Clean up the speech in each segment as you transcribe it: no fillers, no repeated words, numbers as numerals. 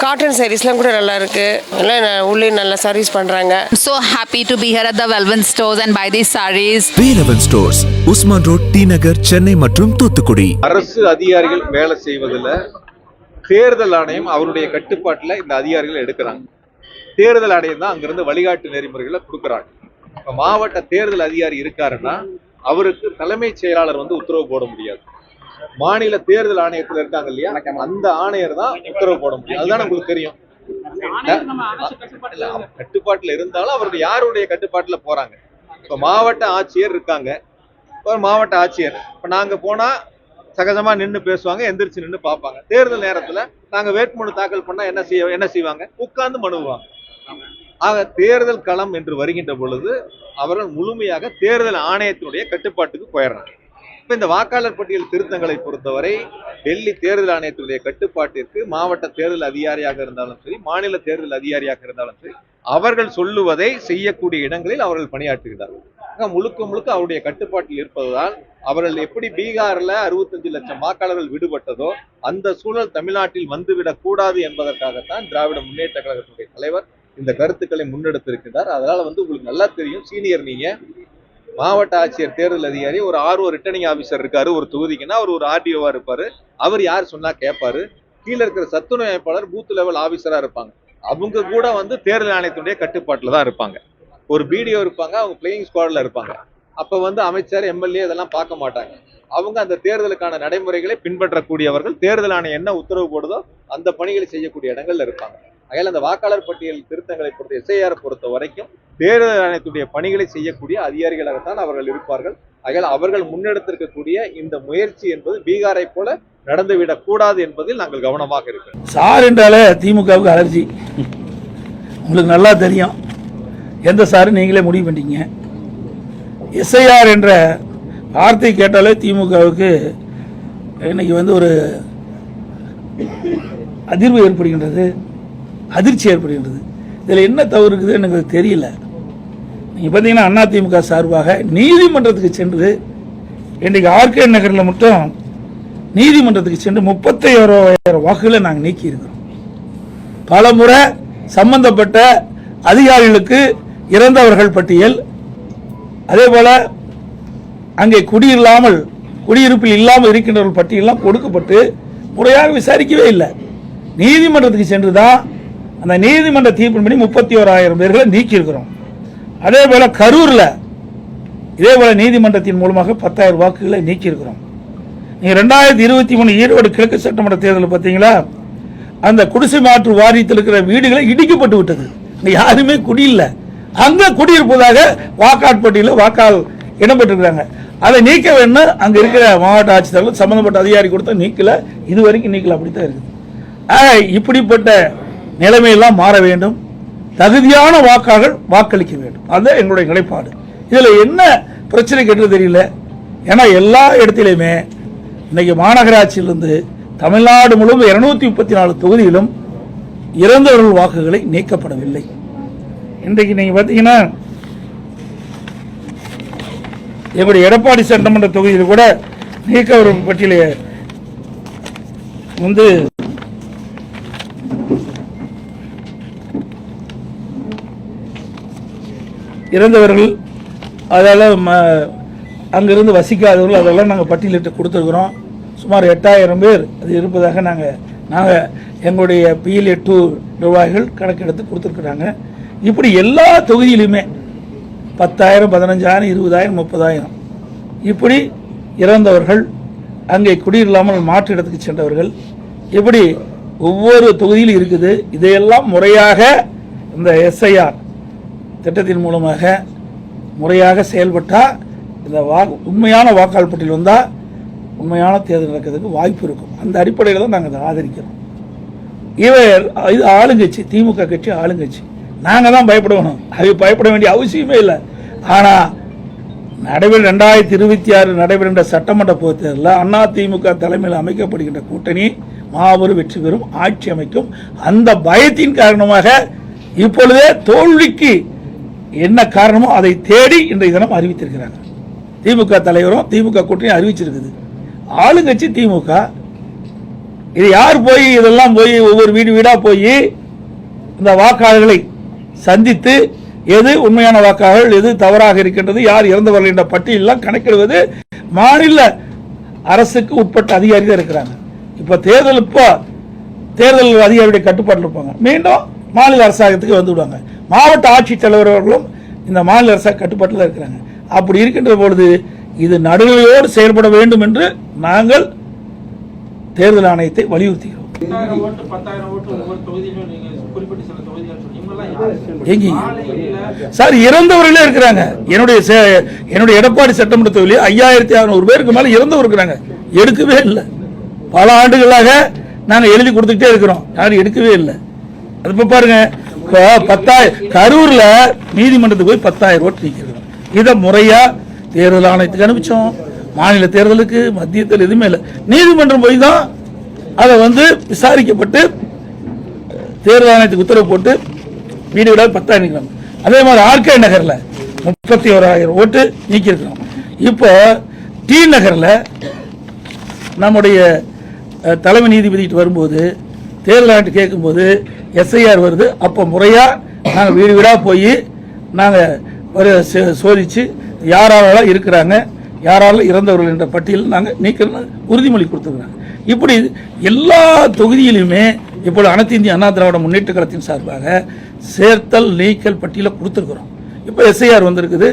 Cotton சாரீஸ்லாம் கூட நல்லா இருக்கு, எல்லாம் உள்ளே நல்லா சர்வீஸ் பண்றாங்க. So happy to be here at the Velvan stores and buy these sarees. Velvan stores, Usman road, T Nagar, Chennai மற்றும் தூத்துக்குடி. அரசு அதிகாரிகள் வேலை செய்வதில் தேர்தல் ஆணையம் அவருடைய கட்டுப்பாட்டில் இந்த அதிகாரிகள் எடுக்கிறாங்க. தேர்தல் ஆணையம் தான் அங்கிருந்து வழிகாட்டு நெறிமுறைகளை கொடுக்குறாங்க. இப்போ மாவட்ட தேர்தல் அதிகாரி இருக்காருன்னா அவருக்கு தலைமைச் செயலாளர் வந்து உத்தரவு போட முடியாது. மாநில தேர்தல் ஆணையத்தில் இருக்காங்க இல்லையா, அந்த ஆணையர் தான் உத்தரவு போட முடியும். அதுதான் உங்களுக்கு தெரியும். கட்டுப்பாட்டில் இருந்தாலும் அவருடைய யாருடைய கட்டுப்பாட்டில் போறாங்க. இப்போ மாவட்ட ஆட்சியர் இருக்காங்க, ஒரு மாவட்ட ஆட்சியர் இப்போ நாங்க போனா சகஜமா நின்று பேசுவாங்க, எந்திரிச்சு நின்று பார்ப்பாங்க. தேர்தல் நேரத்துல நாங்க வேட்புமனு தாக்கல் பண்ணா என்ன செய்வாங்க, உட்கார்ந்து மனுவாங்க. ஆக தேர்தல் களம் என்று வருகின்ற பொழுது அவர்கள் முழுமையாக தேர்தல் ஆணையத்தினுடைய கட்டுப்பாட்டுக்கு போயிடுறாங்க. இப்ப இந்த வாக்காளர் பட்டியல் திருத்தங்களை பொறுத்தவரை டெல்லி தேர்தல் ஆணையத்தினுடைய கட்டுப்பாட்டிற்கு மாவட்ட தேர்தல் அதிகாரியாக இருந்தாலும் சரி, மாநில தேர்தல் அதிகாரியாக இருந்தாலும் சரி, அவர்கள் சொல்லுவதை செய்யக்கூடிய இடங்களில் அவர்கள் பணியாற்றுகிறார்கள். முழுக்க முழுக்க அவருடைய கட்டுப்பாட்டில் இருப்பதால் அவர்கள் எப்படி பீகார்ல 65 லட்சம் வாக்காளர்கள் விடுபட்டதோ அந்த சூழல் தமிழ்நாட்டில் வந்துவிடக் கூடாது என்பதற்காகத்தான் திராவிட முன்னேற்ற கழகத்துடைய தலைவர் இந்த கருத்துக்களை முன்னெடுத்திருக்கிறார். அதனால உங்களுக்கு நல்லா தெரியும், சீனியர் நீங்க, மாவட்ட ஆட்சியர் தேர்தல் அதிகாரி ஒரு ஆர்ஓ ரிட்டர்னிங் ஆஃபீஸர் இருக்காரு ஒரு தொகுதிக்குன்னா, அவர் ஒரு ஆர்டிஓவா இருப்பாரு. அவர் யார் சொன்னா கேட்பாரு. கீழே இருக்கிற சத்துணவு அமைப்பாளர் பூத் லெவல் ஆபீசரா இருப்பாங்க. அவங்க கூட தேர்தல் ஆணையத்துடைய கட்டுப்பாட்டுல தான் இருப்பாங்க. ஒரு பிடிஓ இருப்பாங்க, அவங்க பிளேயிங் ஸ்குவாட்ல இருப்பாங்க. அப்ப அமைச்சர் எம்எல்ஏ இதெல்லாம் பார்க்க மாட்டாங்க. அவங்க அந்த தேர்தலுக்கான நடைமுறைகளை பின்பற்றக்கூடியவர்கள். தேர்தல் ஆணையம் என்ன உத்தரவு போடுதோ அந்த பணிகளை செய்யக்கூடிய இடங்கள்ல இருப்பாங்க. அகையால் அந்த வாக்காளர் பட்டியல் திருத்தங்களை பொறுத்த எஸ்ஐஆர் பொறுத்த வரைக்கும் தேர்தல் ஆணையத்துடைய பணிகளை செய்யக்கூடிய அதிகாரிகளாகத்தான் அவர்கள் இருப்பார்கள். அகையால் அவர்கள் முன்னெடுத்திருக்கக்கூடிய இந்த முயற்சி என்பது பீகாரை போல நடந்துவிடக் கூடாது என்பதில் நாங்கள் கவனமாக இருக்கிறோம். சார் என்றாலே திமுகவுக்கு அலர்ஜி, உங்களுக்கு நல்லா தெரியும். எந்த சாரு நீங்களே முடிவு பண்ணிட்டீங்க. எஸ்ஐஆர் என்ற வார்த்தை கேட்டாலே திமுகவுக்கு இன்னைக்கு ஒரு அதிர்வு ஏற்படுகின்றது, அதிர்ச்சி ஏற்படுகின்றது. இதில் என்ன தவறு இருக்குது எனக்கு தெரியல. நீங்கள் பார்த்தீங்கன்னா அதிமுக சார்பாக நீதிமன்றத்துக்கு சென்று இன்றைக்கு ஆர்கே நகரில் மட்டும் நீதிமன்றத்துக்கு சென்று 31,000 வாக்குகளை நாங்கள் நீக்கியிருக்கிறோம். பல முறை சம்பந்தப்பட்ட அதிகாரிகளுக்கு இறந்தவர்கள் பட்டியல், அதே போல அங்கே குடியிருப்பில் இல்லாமல் இருக்கின்றவர்கள் பட்டியலாம் கொடுக்கப்பட்டு முறையாக விசாரிக்கவே இல்லை. நீதிமன்றத்துக்கு சென்று தான் அந்த நீதிமன்ற தீர்ப்பின்படி 31,000 பேர்களை நீக்கியிருக்கிறோம். அதே போல கரூரில் இதே போல நீதிமன்றத்தின் மூலமாக 10,000 வாக்குகளை நீக்கியிருக்கிறோம். நீங்கள் 2023 ஈரோடு கிழக்கு சட்டமன்ற தேர்தலில் பார்த்தீங்களா, அந்த குடிசை மாற்று வாரியத்தில் இருக்கிற வீடுகளை இடிக்கப்பட்டு விட்டது. யாருமே குடியில்லை, அங்கே குடியிருப்பதாக வாக்காட்பட்டியலில் வாக்கால் இடம்பெற்றிருக்கிறாங்க. அதை நீக்க வேணும். அங்கே இருக்கிற மாவட்ட ஆட்சித்தலைவர் சம்பந்தப்பட்ட அதிகாரி கொடுத்தா நீக்கல, இது வரைக்கும் நீக்கல, அப்படித்தான் இருக்குது. இப்படிப்பட்ட நிலைமையெல்லாம் மாற வேண்டும். தகுதியான வாக்காளர்கள் வாக்களிக்க வேண்டும். அதுதான் எங்களுடைய நிலைப்பாடு. இதில் என்ன பிரச்சனை கேட்டு தெரியல. ஏன்னா எல்லா இடத்திலுமே இன்னைக்கு மாநகராட்சியிலிருந்து தமிழ்நாடு முழுவதும் 234 தொகுதியிலும் இறந்தவர்கள் வாக்குகளை நீக்கப்படவில்லை. இன்றைக்கு நீங்க பார்த்தீங்கன்னா எங்களுடைய எடப்பாடி சட்டமன்ற தொகுதியில் கூட நீக்கவர்கள் பட்டியலை இறந்தவர்கள், அதெல்லாம் அங்கிருந்து வசிக்காதவர்கள், அதெல்லாம் நாங்கள் பட்டியலிட்டு கொடுத்துருக்குறோம். சுமார் 8,000 பேர் அது இருப்பதாக நாங்கள் எங்களுடைய PLA 2 நிர்வாகிகள் கணக்கெடுத்து கொடுத்துருக்குறாங்க. இப்படி எல்லா தொகுதியிலுமே 10,000, 15,000, 20,000, 30,000 இப்படி இறந்தவர்கள், அங்கே குடியில்லாமல் மாற்று இடத்துக்கு சென்றவர்கள், இப்படி ஒவ்வொரு தொகுதியிலும் இருக்குது. இதையெல்லாம் முறையாக இந்த எஸ்ஐஆர் திட்டத்தின் மூலமாக முறையாக செயல்பட்டால் இந்த உண்மையான வாக்காளர் பட்டியல் வந்தால் உண்மையான தேர்தல் நடக்கிறதுக்கு வாய்ப்பு இருக்கும். அந்த அடிப்படையில் தான் நாங்கள் அதை ஆதரிக்கிறோம். இது ஆளுங்கட்சி, திமுக கட்சி ஆளுங்கட்சி. நாங்கள் தான் பயப்படணும், அது பயப்பட வேண்டிய அவசியமே இல்லை. ஆனால் 2026 நடைபெறுகின்ற சட்டமன்ற பொதுத் தேர்தலில் அதிமுக தலைமையில் அமைக்கப்படுகின்ற கூட்டணி மாபெரும் வெற்றி பெறும், ஆட்சி அமைக்கும். அந்த பயத்தின் காரணமாக இப்பொழுதே தோல்விக்கு என்ன காரணமோ அதை தேடி இன்றைய தினம் அறிவித்திருக்கிறாங்க. திமுக தலைவரும் திமுக கூட்டணி அறிவிச்சிருக்குது. ஆளுங்கட்சி திமுக, இது யார் போய் இதெல்லாம் போய் ஒவ்வொரு வீடாக போய் இந்த வாக்காளர்களை சந்தித்து எது உண்மையான வாக்காளர்கள் எது தவறாக இருக்கின்றது யார் இறந்தவர்கள் என்ற பட்டியலாம் கணக்கிடுவது மாநில அரசுக்கு உட்பட்ட அதிகாரிகள் இருக்கிறாங்க. இப்போ தேர்தல் அதிகாரியுடைய கட்டுப்பாட்டில் இருப்பாங்க. மீண்டும் மாநில அரசாங்கத்துக்கு வந்து விடுவாங்க. மாவட்ட ஆட்சித்தலைவர்களும் இந்த மாநில அரசாங்க கட்டுப்பாட்டில் இருக்கிறாங்க. அப்படி இருக்கின்ற பொழுது இது நடுநிலையோடு செயல்பட வேண்டும் என்று நாங்கள் தேர்தல் ஆணையத்தை வலியுறுத்துகிறோம். சார் இறந்தவர்களே இருக்கிறாங்க. என்னுடைய எடப்பாடி சட்டமன்ற தொகுதியில் 5600 பேருக்கு மேல இறந்தவர் இருக்கிறாங்க. எடுக்கவே இல்லை. பல ஆண்டுகளாக நாங்க எழுதி கொடுத்துட்டே இருக்கிறோம். யாரும் எடுக்கவே இல்லை. அது பாருங்க, கரூர்ல நீதிமன்றத்துக்கு போய் 10,000 ஓட்டு நீக்கிறோம். இதை முறையா தேர்தல் ஆணையத்துக்கு அனுப்பிச்சோம். மாநில தேர்தலுக்கு மத்திய தேர்தல் எதுவுமே இல்லை. நீதிமன்றம் போய் தான் அதை விசாரிக்கப்பட்டு தேர்தல் ஆணையத்துக்கு உத்தரவு போட்டு வீடு விட 10,000 நீக்கிறோம். அதே மாதிரி ஆர்கே நகர்ல 31,000 ஓட்டு நீக்கியிருக்கிறோம். இப்போ டி நகர்ல நம்முடைய தலைமை நீதிபதிட்டு வரும்போது தேர்தல் ஆணையத்தை கேட்கும்போது SIR வருது. அப்போ முறையா நாங்கள் வீடு வீடாக போய் நாங்கள் சோதிச்சு யாரெல்லாம் இருக்கிறாங்க யாராலும் இறந்தவர்கள் என்ற பட்டியல் நாங்கள் நீக்கிறோம் உறுதிமொழி கொடுத்துருக்குறாங்க. இப்படி எல்லா தொகுதியிலுமே இப்போது அனைத்து இந்திய அண்ணா திராவிட முன்னேற்ற கழகத்தின் சார்பாக சேர்த்தல் நீக்கல் பட்டியலை கொடுத்துருக்குறோம். இப்போ SIR வந்திருக்குது.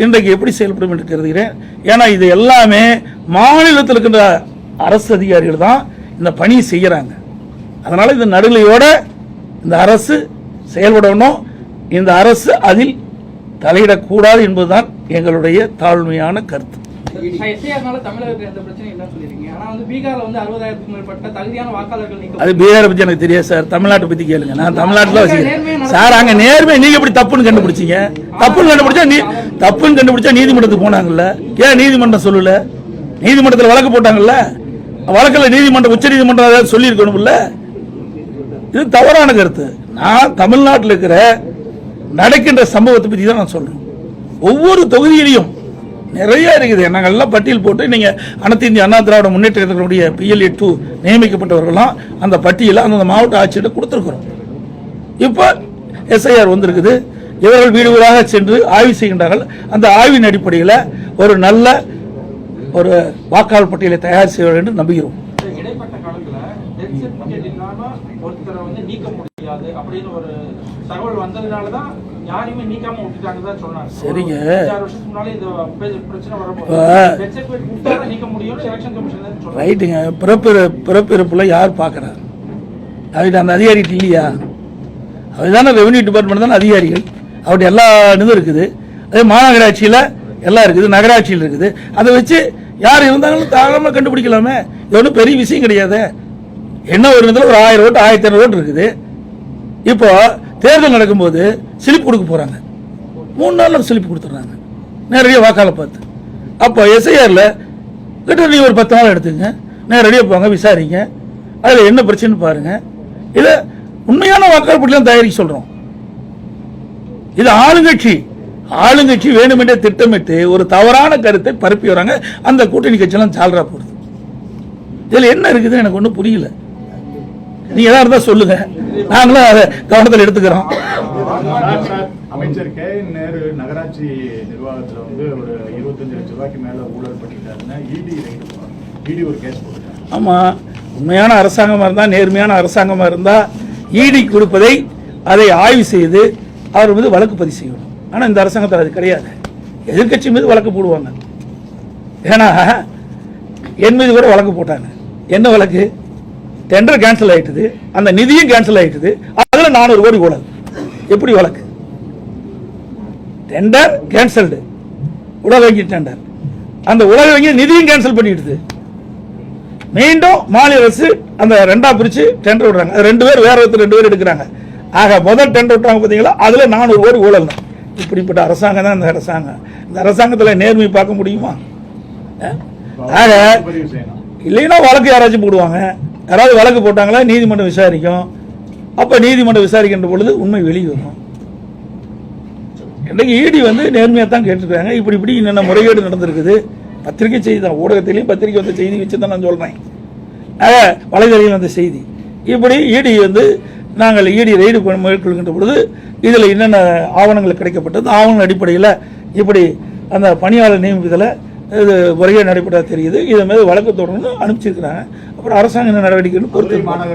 இன்றைக்கு எப்படி செயல்படும் என்று கருதுகிறேன். ஏன்னா இது எல்லாமே மாநிலத்தில் இருக்கின்ற அரசு அதிகாரிகள் தான் இந்த பணியை செய்கிறாங்க. அதனால இந்த நடுநிலையோட இந்த அரசு செயல்படணும். இந்த அரசு அதில் தலையிடக்கூடாது என்பதுதான் எங்களுடைய தாழ்மையான கருத்து. அது பீகாரை பத்தி எனக்கு தெரியாது சார். தமிழ்நாட்டை பத்தி கேளுங்க. நான் தமிழ்நாட்டில் வச்சுக்கிறேன் சார். அங்க நேர்மை நீங்க எப்படி தப்புன்னு கண்டுபிடிச்சீங்க? தப்புன்னு கண்டுபிடிச்சா நீதிமன்றத்துக்கு போனாங்கல்ல. ஏன் நீதிமன்றம் சொல்லல? நீதிமன்றத்தில் வழக்கு போட்டாங்கல்ல. வழக்கில் நீதிமன்றம் உச்ச நீதிமன்றம் சொல்லி இருக்கணும்ல. இது தவறான கருத்து. நான் தமிழ்நாட்டில் இருக்கிற நடக்கின்ற சம்பவத்தை பற்றி தான் நான் சொல்றேன். ஒவ்வொரு தொகுதியிலையும் நிறைய இருக்குது. நாங்கள் எல்லாம் பட்டியல் போட்டு நீங்க அனைத்து இந்திய அண்ணா திராவிட முன்னேற்ற கழகத்தினுடைய PLA2 நியமிக்கப்பட்டவர்களாம் அந்த பட்டியலை அந்த மாவட்ட ஆட்சியர் கொடுத்திருக்கிறோம். இப்போ SIR வந்திருக்குது. இவர்கள் வீடு வீடாக சென்று ஆய்வு செய்கின்றார்கள். அந்த ஆய்வின் அடிப்படையில் ஒரு நல்ல ஒரு வாக்காளர் பட்டியலை தயார் செய்ய வேண்டும் என்று நம்புகிறோம். இடைப்பட்ட காலத்துல ஒருத்தரை நீக்க முடியாது அப்படின்னு ஒரு தகவல் வந்ததுனாலதான் யாரையுமே நீக்காம விட்டுட்டாங்கதான் சொன்னாங்க. சரிங்க. 6 வருஷத்துக்கு முன்னாலே இந்த பிரச்சனை வரும்போது நீக்க முடியும் எலெக்ஷன் கமிஷன் சொல்றாங்க. ரைட்டுங்க. பிறப்பிறப்புல யார் பாக்குறாரு? அந்த அதிகாரி இல்லையா? அதுதானே ரெவன்யூ டிபார்ட்மெண்ட் தானே அதிகாரிகள். அவருடைய எல்லா இதுவும் இருக்குது. அதே மாநகராட்சியில எல்லாம் இருக்குது, நகராட்சியில் இருக்குது. அதை வச்சு யார் இருந்தாலும் தாராளமாக கண்டுபிடிக்கலாமே. இது ஒன்றும் பெரிய விஷயம் கிடையாது. என்ன ஒரு இடத்துல ஒரு 1000 ஓட்டு 1500 ஓட்டு இருக்குது. இப்போ தேர்தல் நடக்கும்போது ஸ்லிப் கொடுக்க போறாங்க. 3 நாள் ஸ்லிப் கொடுத்துட்றாங்க நேரடியாக வாக்காளர் பார்த்து. அப்போ SIRல கிட்ட நீ ஒரு 10 நாள் எடுத்துங்க, நேரடியாக போங்க, விசாரிங்க, அதில் என்ன பிரச்சனை பாருங்க. இதை உண்மையான வாக்காளர் பட்டியலாம் தயாரிக்க சொல்றோம். இது ஆளுங்கட்சி வேணுமென்றே திட்டமிட்டு ஒரு தவறான கருத்தை பரப்பி வராங்க. அந்த கூட்டணி கட்சியெல்லாம் சால்ரா போடுது. இதுல என்ன இருக்குதுன்னு எனக்கு ஒன்றும் புரியல. நீங்க எதா இருந்தா சொல்லுங்க, நாங்களும் அதை கவனத்தில் எடுத்துக்கிறோம். அமைச்சர் KN நேரு நகராட்சி நிர்வாகத்தில் ஒரு 25 லட்சம் ரூபாய்க்கு மேல ஊழல் பண்ணிட்டாருன்னா இடி ஒரு கேஸ் போட்டாங்க. ஆமா, உண்மையான அரசாங்கமா இருந்தா, நேர்மையான அரசாங்கமா இருந்தா இடி கொடுப்பதை அதை ஆய்வு செய்து அவர் மீது வழக்கு பதிவு செய்யணும். ஆனால் இந்த அரசாங்கத்தில் அது கிடையாது. எதிர்கட்சி மீது வழக்கு போடுவாங்க. ஏன்னா என் மீது கூட வழக்கு போட்டாங்க. என்ன வழக்கு? டெண்டர் கேன்சல் ஆயிட்டுது, அந்த நிதியும் கேன்சல் ஆயிட்டுது, அதுல 400 கோடி ஊழல். எப்படி வழக்கு? டெண்டர் கேன்சல்டு, உலக வங்கி டெண்டர், அந்த உலக வங்கி நிதியும் கேன்சல் பண்ணிடுது. மீண்டும் மாநில அரசு அந்த 2ஆ பிரிச்சு டெண்டர் விடுறாங்க. அது 2 பேர் வேற ஒருத்தர் 2 பேர் எடுக்கிறாங்க. ஆக முதல் டெண்டர் விட்டாங்க பார்த்தீங்களா, அதுல 400 கோடி ஊழல். இப்படிப்பட்ட அரசாங்கம் தான் இந்த அரசாங்கம். இந்த அரசாங்கத்தில் நேர்மை பார்க்க முடியுமா? ஆக இல்லைன்னா வழக்கு யாராச்சும் போடுவாங்க. யாராவது வழக்கு போட்டாங்களா நீதிமன்றம் விசாரிக்கும். அப்ப நீதிமன்றம் விசாரிக்கின்ற பொழுது உண்மை வெளியே வரும். இன்றைக்கு இடி நேர்மையாக தான் கேட்டுருக்காங்க. இப்படி என்னென்ன முறைகேடு நடந்திருக்குது. பத்திரிகை செய்தி தான், ஊடகத்திலையும் பத்திரிகை வந்த செய்தி வச்சு தான் நான் சொல்றேன். வலைதளத்தில் வந்த செய்தி. இப்படி இடி நாங்கள் இடி ரெய்டு மேற்கொள்கின்ற பொழுது இதில் என்னென்ன ஆவணங்கள் கிடைக்கப்பட்டது, ஆவணங்கள் அடிப்படையில் இப்படி அந்த பணியாளர் நியமிப்பதில் இது முறையாக நடைபெற்றா தெரியுது. இதன் மீது வழக்கு தொடர்ந்து அனுப்பிச்சிருக்கிறாங்க. அப்புறம் அரசாங்கம் என்ன நடவடிக்கைன்னு பொறுத்து